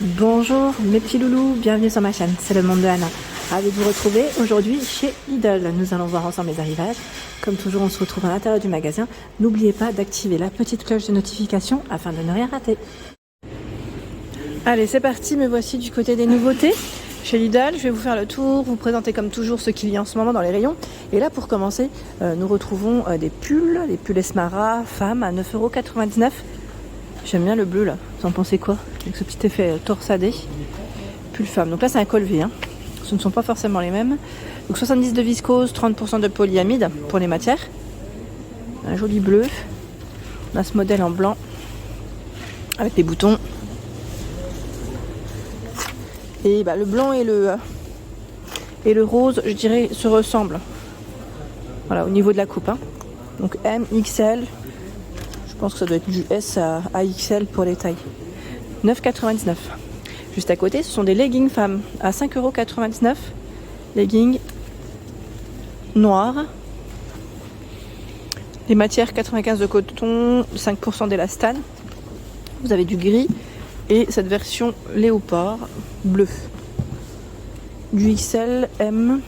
Bonjour mes petits loulous, bienvenue sur ma chaîne, c'est le monde de Anna. Ravi de vous retrouver aujourd'hui chez Lidl. Nous allons voir ensemble les arrivages. Comme toujours, on se retrouve à l'intérieur du magasin. N'oubliez pas d'activer la petite cloche de notification afin de ne rien rater. Allez, c'est parti, me voici du côté des nouveautés. Chez Lidl, je vais vous faire le tour, vous présenter comme toujours ce qu'il y a en ce moment dans les rayons. Et là, pour commencer, nous retrouvons des pulls, les pulls Esmara femmes à 9,99 €. J'aime bien le bleu là, vous en pensez quoi? Avec ce petit effet torsadé. Pull femme, donc là c'est un col V, hein. Ce ne sont pas forcément les mêmes. Donc 70 de viscose, 30% de polyamide pour les matières. Un joli bleu. On a ce modèle en blanc avec des boutons. Et bah, le blanc et le rose, je dirais, se ressemblent. Voilà, au niveau de la coupe, hein. Donc M, XL. Je pense que ça doit être du S à XL pour les tailles. 9,99 €. Juste à côté, ce sont des leggings femmes à 5,99 €. Leggings noirs. Les matières 95 de coton, 5% d'élastane. Vous avez du gris et cette version léopard bleu. Du XL, M,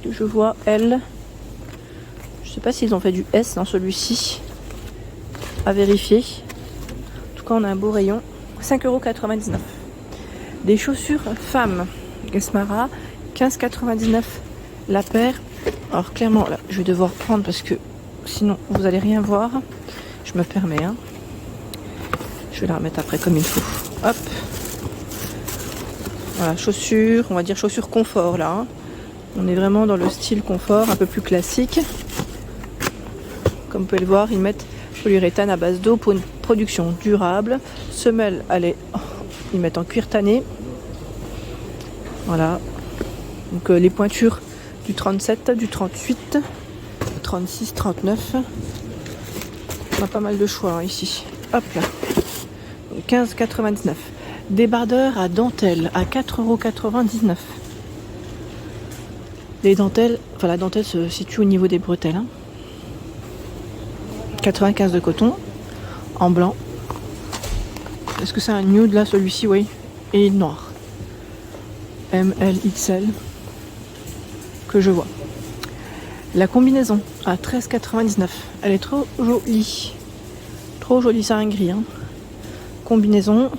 que je vois, L. Je sais pas s'ils ont fait du S dans celui-ci. À vérifier. En tout cas, on a un beau rayon. 5,99 €. Des chaussures femmes Esmara, 15,99 € la paire. Alors clairement, là, je vais devoir prendre parce que sinon, vous allez rien voir. Je me permets, hein. Je vais la remettre après comme il faut. Hop. Voilà, chaussures, on va dire chaussures confort là, hein. On est vraiment dans le style confort, un peu plus classique. Comme vous pouvez le voir, ils mettent polyuréthane à base d'eau pour une production durable. Semelle, ils mettent en cuir tanné. Voilà. Donc les pointures du 37, du 38, 36, 39. On a pas mal de choix, hein, ici. Hop là. 15,99 €. Débardeur à dentelle à 4,99 €. Les dentelles, enfin la dentelle se situe au niveau des bretelles, hein. 95 de coton en blanc. Est-ce que c'est un nude là, celui-ci? Oui. Et noir. M, L, XL que je vois. La combinaison à 13,99 €. Elle est trop jolie. Trop jolie, c'est un gris, hein. Combinaison,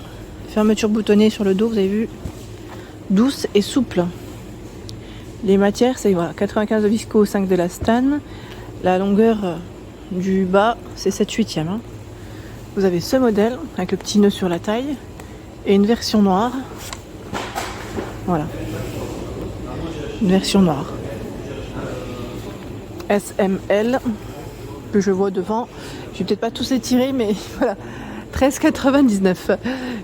fermeture boutonnée sur le dos, vous avez vu, douce et souple. Les matières, c'est voilà, 95 de viscose, 5 d'élastane. La longueur du bas, c'est 7/8e, hein. Vous avez ce modèle avec le petit nœud sur la taille et une version noire. Voilà. Une version noire. SML que je vois devant. Je vais peut-être pas tous les tirer, mais voilà. 13,99 €.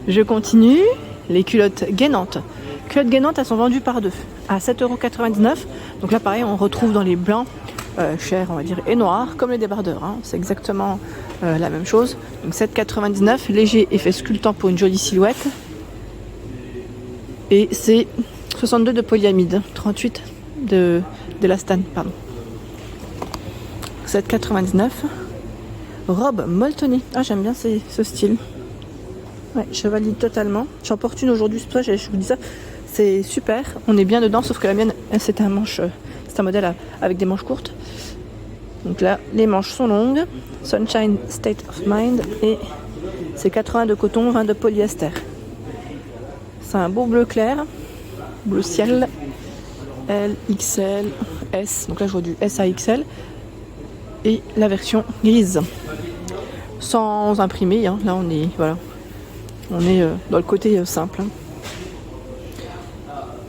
Je continue. Les culottes gainantes. Culottes gainantes, elles sont vendues par deux à 7,99 €. Donc là, pareil, on retrouve dans les blancs. Cher, on va dire, et noir, comme les débardeurs, hein. C'est exactement la même chose. Donc 7,99 €, léger effet sculptant pour une jolie silhouette. Et c'est 62 de polyamide, 38 d'élastane, pardon. 7,99 €. Robe molletonnée. Ah, j'aime bien ce style. Ouais, je valide totalement. J'en porte une aujourd'hui, c'est pour ça que je vous dis ça. C'est super, on est bien dedans, sauf que la mienne, c'est un modèle avec des manches courtes. Donc là, les manches sont longues. Sunshine State of Mind. Et c'est 80 de coton, 20 de polyester. C'est un beau bleu clair. Bleu ciel. L, XL, S. Donc là, je vois du S à XL. Et la version grise. Sans imprimer, hein. Là, on est dans le côté simple, hein.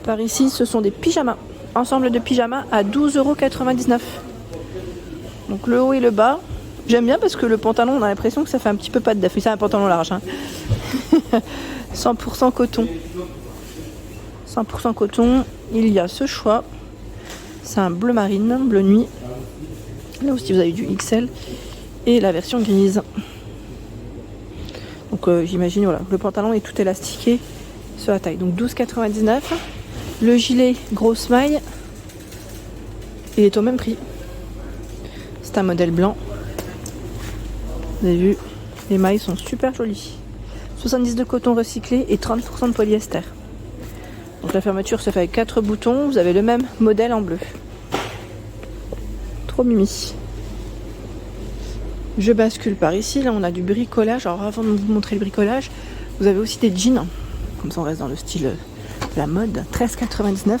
Par ici, ce sont des pyjamas. Ensemble de pyjamas à 12,99 €. Donc le haut et le bas. J'aime bien parce que le pantalon, on a l'impression que ça fait un petit peu patte d'affaire. C'est un pantalon large, hein. 100% coton. 100% coton. Il y a ce choix. C'est un bleu marine, bleu nuit. Là aussi, vous avez du XL. Et la version grise. Donc j'imagine, voilà, le pantalon est tout élastiqué sur la taille. Donc 12,99 €. Le gilet grosse maille, il est au même prix. C'est un modèle blanc. Vous avez vu, les mailles sont super jolies. 70 de coton recyclé et 30% de polyester. Donc la fermeture se fait avec 4 boutons. Vous avez le même modèle en bleu. Trop mimi. Je bascule par ici. Là, on a du bricolage. Alors avant de vous montrer le bricolage, vous avez aussi des jeans. Comme ça, on reste dans le style de la mode. 13,99.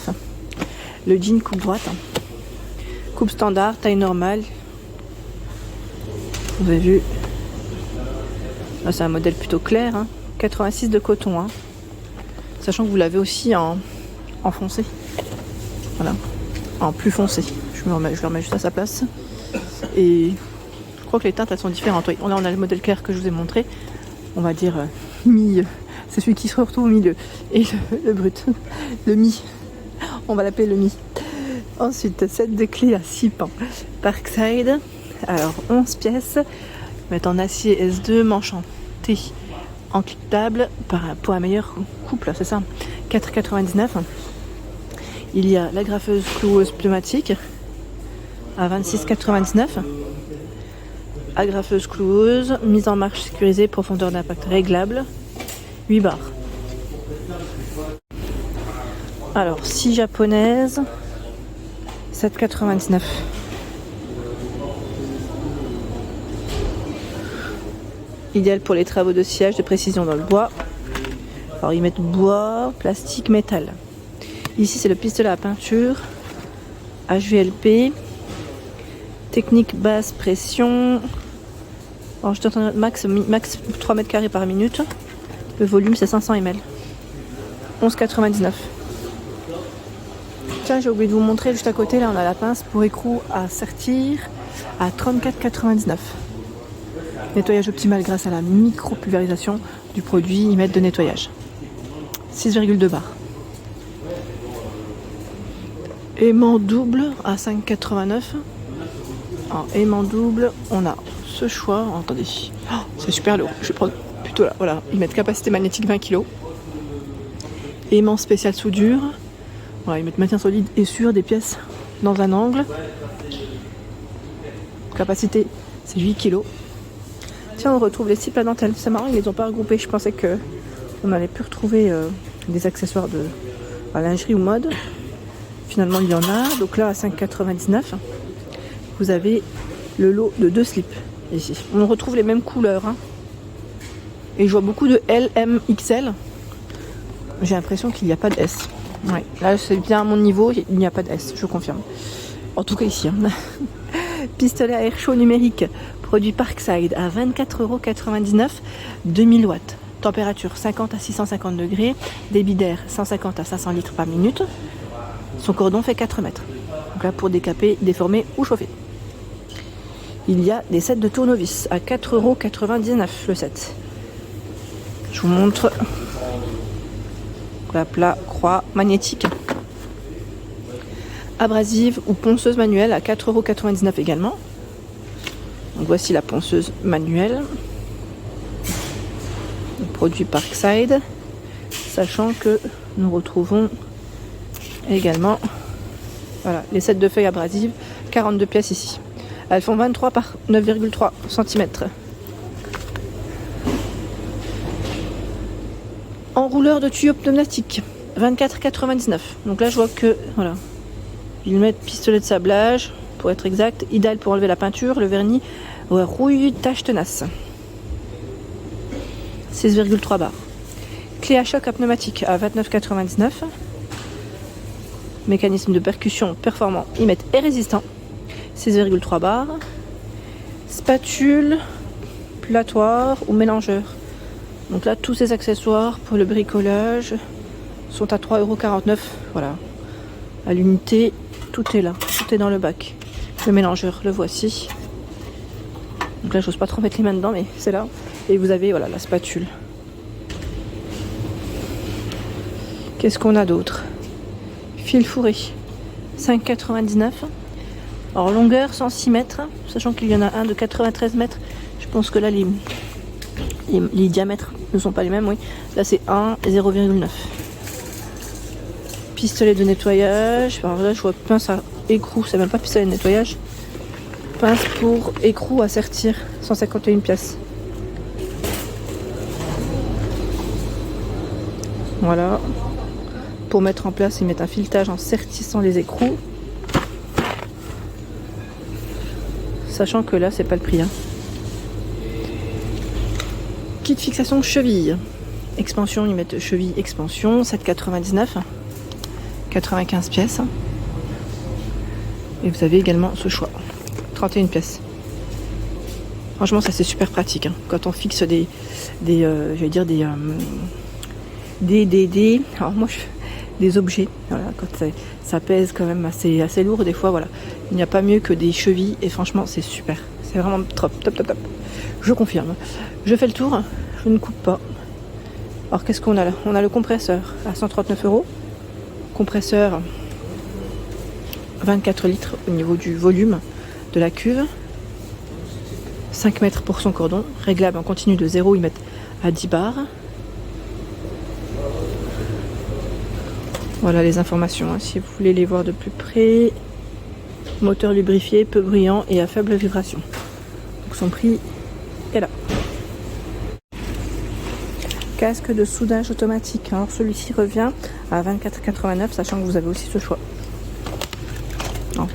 Le jean coupe droite. Coupe standard, taille normale. Vous avez vu. Là, c'est un modèle plutôt clair. 86 de coton. Sachant que vous l'avez aussi en foncé. Voilà. En plus foncé. Je le remets juste à sa place. Et je crois que les teintes elles sont différentes. Oui. Là on a le modèle clair que je vous ai montré. On va dire mi. C'est celui qui se retrouve au milieu. Et le brut. Le mi. On va l'appeler le mi. Ensuite, set de clés à 6 pans. Parkside. Alors 11 pièces. Mettre en acier S2 enchanté. Encliquetable pour un meilleur couple, c'est ça. 4,99. Il y a la graffeuse cloueuse pneumatique à 26,99. Agrafeuse cloueuse, mise en marche sécurisée, profondeur d'impact réglable, 8 barres. Alors, 6 japonaises, 7,99. Idéal pour les travaux de sciage de précision dans le bois. Alors ils mettent bois, plastique, métal. Ici c'est le pistolet à peinture HVLP, technique basse pression. Alors je t'entends max 3 mètres carrés par minute. Le volume c'est 500 ml. 11,99. Tiens, j'ai oublié de vous montrer juste à côté, là on a la pince pour écrou à sertir à 34,99. Nettoyage optimal grâce à la micro-pulvérisation du produit, ils mettent de nettoyage. 6,2 barres. Aimant double à 5,89. En aimant double, on a ce choix. Oh, attendez, c'est super lourd. Je vais prendre plutôt là. Voilà, ils mettent capacité magnétique 20 kg. Aimant spécial soudure. Voilà, ils mettent maintien solide et sûr des pièces dans un angle. Capacité, c'est 8 kg. Tiens, on retrouve les ciples à dentelle. C'est marrant, ils les ont pas regroupés. Je pensais que on allait plus retrouver des accessoires de lingerie ou mode. Finalement, il y en a. Donc là, à 5,99, vous avez le lot de 2 slips ici. On retrouve les mêmes couleurs. Et je vois beaucoup de L, M, XL. J'ai l'impression qu'il n'y a pas de S. Ouais. Là, c'est bien à mon niveau. Il n'y a pas de S, je confirme. En tout cas ici. Pistolet à air chaud numérique. Produit Parkside à 24,99 €, 2000 watts. Température 50 à 650 degrés. Débit d'air 150 à 500 litres par minute. Son cordon fait 4 mètres. Donc là pour décaper, déformer ou chauffer. Il y a des sets de tournevis à 4,99 € le set. Je vous montre. La plat croix magnétique. Abrasive ou ponceuse manuelle à 4,99 € également. Donc voici la ponceuse manuelle. Produit Parkside. Sachant que nous retrouvons également voilà, les sets de feuilles abrasives, 42 pièces ici. Elles font 23 par 9,3 cm. Enrouleur de tuyaux pneumatiques, 24,99 €. Donc là je vois que voilà, ils mettent pistolet de sablage pour être exact, idéal pour enlever la peinture, le vernis, rouille, tache tenace. 6,3 barres. Clé à choc à pneumatique à 29,99 €. Mécanisme de percussion performant, ils mettent et résistant. 6,3 barres. Spatule, platoire ou mélangeur. Donc là, tous ces accessoires pour le bricolage sont à 3,49 €. Voilà. À l'unité, tout est là. Tout est dans le bac. Le mélangeur, le voici. Donc là, j'ose pas trop mettre les mains dedans, mais c'est là. Et vous avez voilà la spatule. Qu'est-ce qu'on a d'autre? Fil fourré, 5,99 €. Alors longueur 106 mètres, sachant qu'il y en a un de 93 mètres. Je pense que là les diamètres ne sont pas les mêmes, oui. Là c'est 1 et 0,9. Pistolet de nettoyage. Alors là je vois pince à écrou, c'est même pas pistolet de nettoyage. Pince pour écrou à sertir, 151 pièces. Voilà. Pour mettre en place, ils mettent un filetage en sertissant les écrous. Sachant que là, c'est pas le prix. Hein. Kit fixation cheville. Expansion, ils mettent cheville expansion, 7,99. 95 pièces. Et vous avez également ce choix. 31 pièces. Franchement, ça c'est super pratique. Hein. Quand on fixe des objets. Voilà, quand ça pèse quand même assez lourd des fois, voilà. Il n'y a pas mieux que des chevilles et franchement c'est super. C'est vraiment top. Je confirme. Je fais le tour, je ne coupe pas. Alors qu'est-ce qu'on a là? On a le compresseur à 139 €. Compresseur 24 litres au niveau du volume de la cuve. 5 mètres pour son cordon. Réglable en continu de 0, ils mettent à 10 bars. Voilà les informations, hein, si vous voulez les voir de plus près. Moteur lubrifié, peu bruyant et à faible vibration. Donc son prix est là. Casque de soudage automatique. Alors celui-ci revient à 24,89 €, sachant que vous avez aussi ce choix.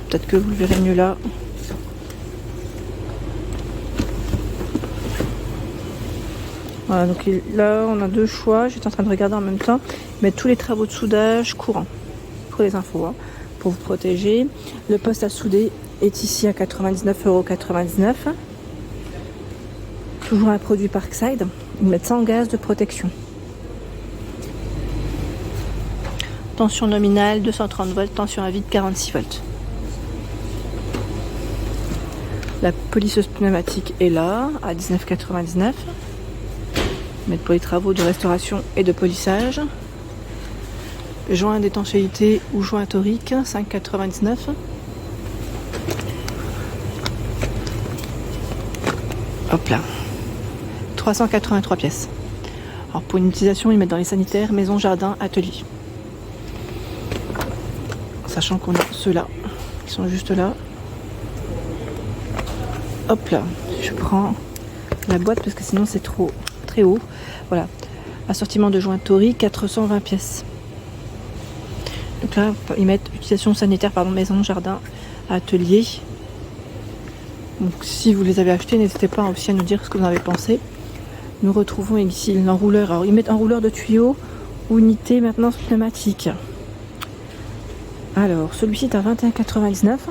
Peut-être que vous le verrez mieux là. Voilà, donc là on a deux choix. J'étais en train de regarder en même temps. Mettre tous les travaux de soudage courants. Pour les infos, hein, pour vous protéger. Le poste à souder est ici à 99,99 €. Toujours un produit Parkside. Ils mettent 100 gaz de protection. Tension nominale 230 volts, tension à vide 46 volts. La polisseuse pneumatique est là à 19,99 €. Mettre pour les travaux de restauration et de polissage. Joint d'étanchéité ou joint torique 5,99 €. Hop là. 383 pièces. Alors pour une utilisation, ils mettent dans les sanitaires, maison, jardin, atelier. Sachant qu'on a ceux-là, qui sont juste là. Hop là, je prends la boîte parce que sinon c'est trop très haut. Voilà, assortiment de joint torique, 420 pièces. Donc là, ils mettent utilisation sanitaire, maison, jardin, atelier. Donc si vous les avez achetés, n'hésitez pas aussi à nous dire ce que vous en avez pensé. Nous retrouvons ici l'enrouleur. Alors ils mettent enrouleur de tuyaux, unité maintenance pneumatique. Alors celui-ci est à 21,99 €.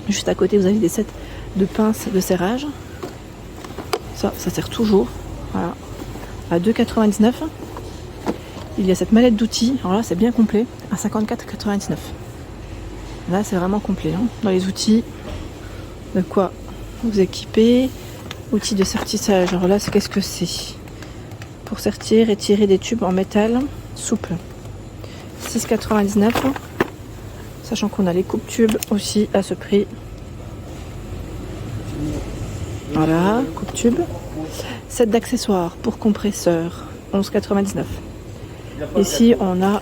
Juste à côté, vous avez des sets de pinces de serrage. Ça sert toujours. Voilà. À 2,99 €. Il y a cette mallette d'outils. Alors là, c'est bien complet. À 54,99 €. Là, c'est vraiment complet. Hein. Dans les outils, de quoi vous équiper. Outils de sertissage. Alors là, qu'est-ce que c'est? Pour sertir et tirer des tubes en métal souple. 6,99 €. Sachant qu'on a les coupes-tubes aussi à ce prix. Voilà, coupe-tube. Set d'accessoires pour compresseur, 11,99 €. Ici, on a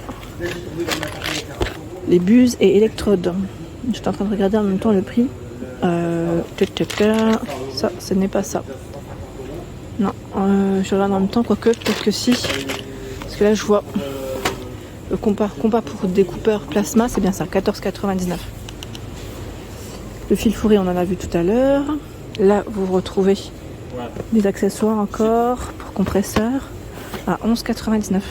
les buses et électrodes. Je suis en train de regarder en même temps le prix. Ça, ce n'est pas ça. Non, je regarde en même temps, quoique, peut-être que si. Parce que là, je vois le compas pour découpeur plasma, c'est bien ça, 14,99 €. Le fil fourré, on en a vu tout à l'heure. Là, vous retrouvez des accessoires encore pour compresseur à 11,99 €.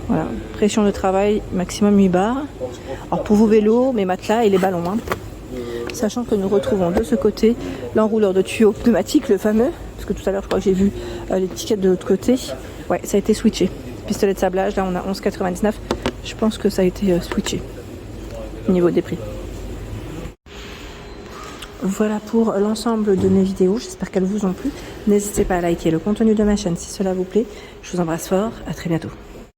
Voilà, pression de travail maximum 8 bars. Alors pour vos vélos, mes matelas et les ballons. Hein. Sachant que nous retrouvons de ce côté l'enrouleur de tuyaux pneumatique, le fameux, parce que tout à l'heure je crois que j'ai vu l'étiquette de l'autre côté. Ouais, ça a été switché. Pistolet de sablage, là on a 11,99 €. Je pense que ça a été switché au niveau des prix. Voilà pour l'ensemble de mes vidéos, j'espère qu'elles vous ont plu. N'hésitez pas à liker le contenu de ma chaîne si cela vous plaît. Je vous embrasse fort, à très bientôt.